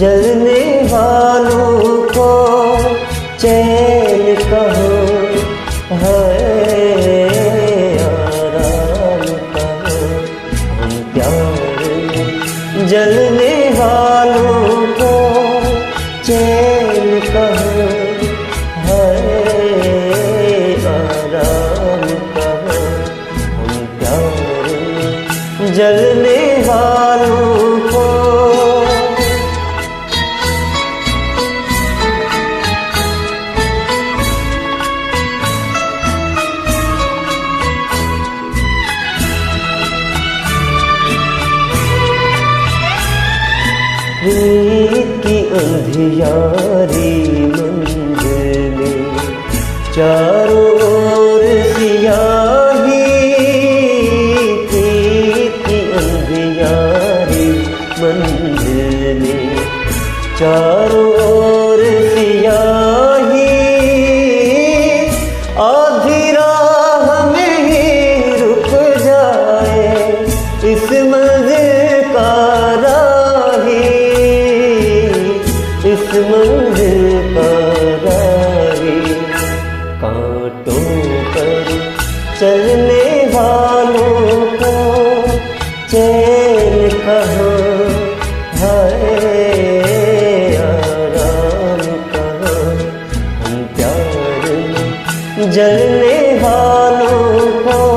जलने वालों को चैन कहो, है आराम कहो। हम प्यार में जलने वालों को चैन कहो, है आराम कहो। हम प्यार में जलने वालों को। प्रीत की अंधियारी मंजिल में चारों ओर सियाही, प्रीत की अंधियारी मंजिल में चारों ओर सियाही। आधी राह में ही रुक जाए इस मंजिल का इस मंजिल का राही। कांटों पर चलने वालों को चैन कहाँ, है आराम कहाँ। हम प्यार में जलने वालों को